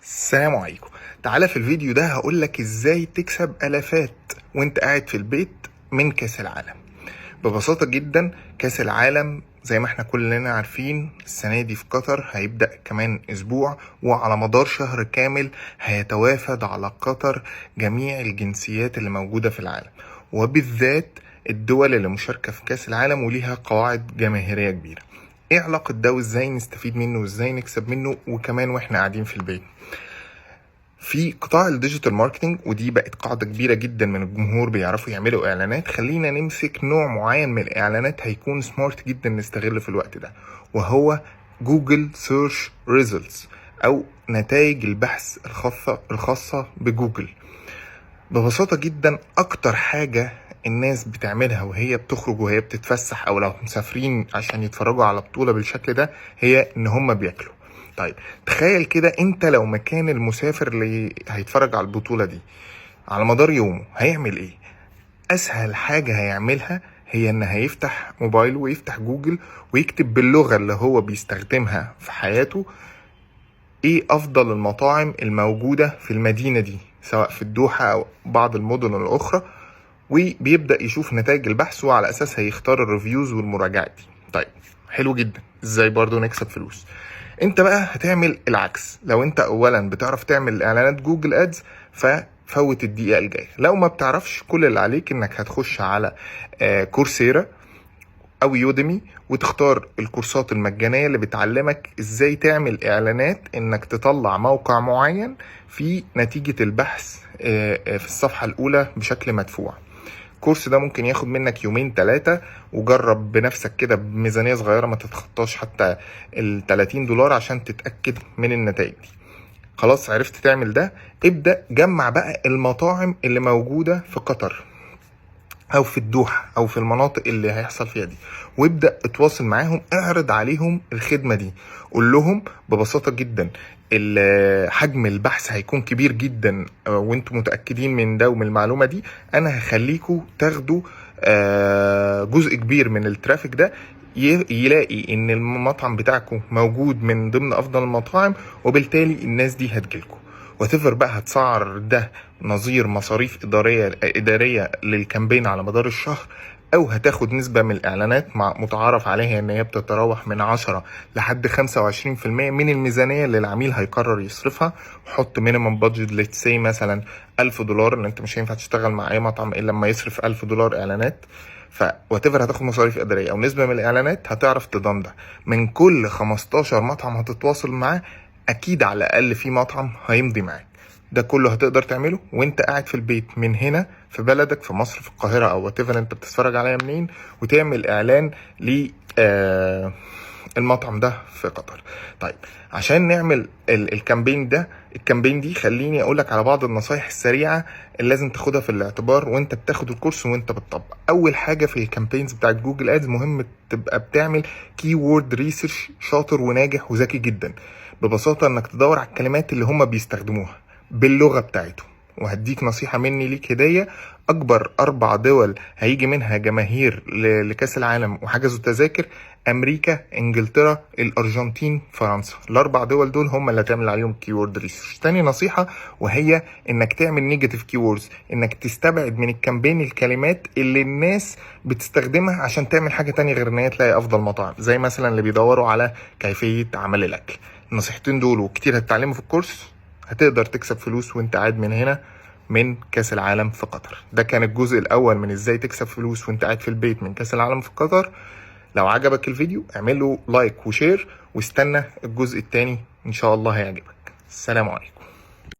السلام عليكم. تعالى في الفيديو ده هقولك ازاي تكسب الافات وانت قاعد في البيت من كاس العالم. ببساطة جدا، كاس العالم زي ما احنا كلنا عارفين السنة دي في قطر هيبدأ كمان اسبوع، وعلى مدار شهر كامل هيتوافد على قطر جميع الجنسيات اللي موجودة في العالم، وبالذات الدول اللي مشاركة في كاس العالم وليها قواعد جماهيرية كبيرة. ايه علاقة ده وازاي نستفيد منه وازاي نكسب منه وكمان واحنا قاعدين في البيت؟ في قطاع الديجيتال ماركتنج، ودي بقت قاعدة كبيرة جدا من الجمهور بيعرفوا يعملوا اعلانات. خلينا نمسك نوع معين من الاعلانات هيكون سمارت جدا نستغله في الوقت ده، وهو جوجل سيرش ريزلتس او نتائج البحث الخاصة بجوجل. ببساطة جدا، اكتر حاجة الناس بتعملها وهي بتخرج وهي بتتفسح او لو مسافرين عشان يتفرجوا على بطولة بالشكل ده هي ان هم بياكلوا. طيب تخيل كده انت لو مكان المسافر اللي هيتفرج على البطولة دي على مدار يومه هيعمل ايه؟ اسهل حاجة هيعملها هي ان هيفتح موبايله ويفتح جوجل ويكتب باللغة اللي هو بيستخدمها في حياته ايه افضل المطاعم الموجودة في المدينة دي، سواء في الدوحة او بعض المدن الاخرى، وبيبدأ يشوف نتائج البحث وعلى اساسها يختار الريفيوز والمراجعات دي. طيب حلو جدا، ازاي برضو نكسب فلوس؟ انت بقى هتعمل العكس. لو انت اولا بتعرف تعمل اعلانات جوجل ادز ففوت الدقيقة الجاية. لو ما بتعرفش، كل اللي عليك انك هتخش على كورسيرا او يوديمي وتختار الكورسات المجانية اللي بتعلمك ازاي تعمل اعلانات انك تطلع موقع معين في نتيجة البحث في الصفحة الاولى بشكل مدفوع. الكورس ده ممكن ياخد منك يومين 3، وجرب بنفسك كده بميزانية صغيرة ما تتخطاش حتى $30 عشان تتأكد من النتائج دي. خلاص عرفت تعمل ده، ابدأ جمع بقى المطاعم اللي موجودة في قطر او في الدوحة او في المناطق اللي هيحصل فيها دي، وابدأ اتواصل معاهم، اعرض عليهم الخدمة دي. قول لهم ببساطة جدا حجم البحث هيكون كبير جدا، وانتم متأكدين من ده ومن المعلومة دي. انا هخليكوا تاخدوا جزء كبير من الترافيك ده، يلاقي ان المطعم بتاعكم موجود من ضمن افضل المطاعم، وبالتالي الناس دي هتجيلكم. وتفر بقى هتسعر ده نظير مصاريف إدارية للكامبين على مدار الشهر، أو هتاخد نسبة من الإعلانات مع متعارف عليها إن هي بتتراوح من 10 لحد 25% من الميزانية اللي العميل هيقرر يصرفها. وحط مينيمم بادجت لتسي مثلا $1000، إن أنت مش هينفع تشتغل مع أي مطعم إلا لما يصرف $1000 إعلانات. فواتيفر هتاخد مصاريف إدارية أو نسبة من الإعلانات، هتعرف تضم ده. من كل 15 مطعم هتتواصل معاه أكيد على الأقل في مطعم هيمضي معاك. ده كله هتقدر تعمله وانت قاعد في البيت من هنا في بلدك، في مصر، في القاهرة او واتيفر انت بتتفرج عليا منين، وتعمل اعلان ل المطعم ده في قطر. طيب عشان نعمل الكامبين دي خليني اقولك على بعض النصايح السريعة اللي لازم تاخدها في الاعتبار وانت بتاخد الكورس وانت بتطبق. اول حاجة في الكامبينز بتاعت جوجل ادز مهم تبقى بتعمل كي وورد ريسيرش شاطر وناجح وذكي جدا. ببساطة انك تدور على الكلمات اللي هم بيستخدموها باللغة بتاعتهم. وهديك نصيحة مني ليك هدية، أكبر 4 دول هيجي منها جماهير لكاس العالم وحجزوا تذاكر: أمريكا، إنجلترا، الأرجنتين، فرنسا. ال4 دول دول هم اللي هتعمل عليهم كيورد ريسيرش. تاني نصيحة وهي إنك تعمل نيجاتيف كيوردز، إنك تستبعد من الكامبين الكلمات اللي الناس بتستخدمها عشان تعمل حاجة تانية غير إن هي تلاقي أفضل مطاعم، زي مثلا اللي بيدوروا على كيفية عمل الأكل. النصيحتين دول وكتير هتتعلموا في الكورس هتقدر تكسب فلوس وانت قاعد من هنا من كاس العالم في قطر. ده كان الجزء الاول من ازاي تكسب فلوس وانت قاعد في البيت من كاس العالم في قطر. لو عجبك الفيديو اعمله لايك وشير، واستنى الجزء التاني ان شاء الله هيعجبك. السلام عليكم.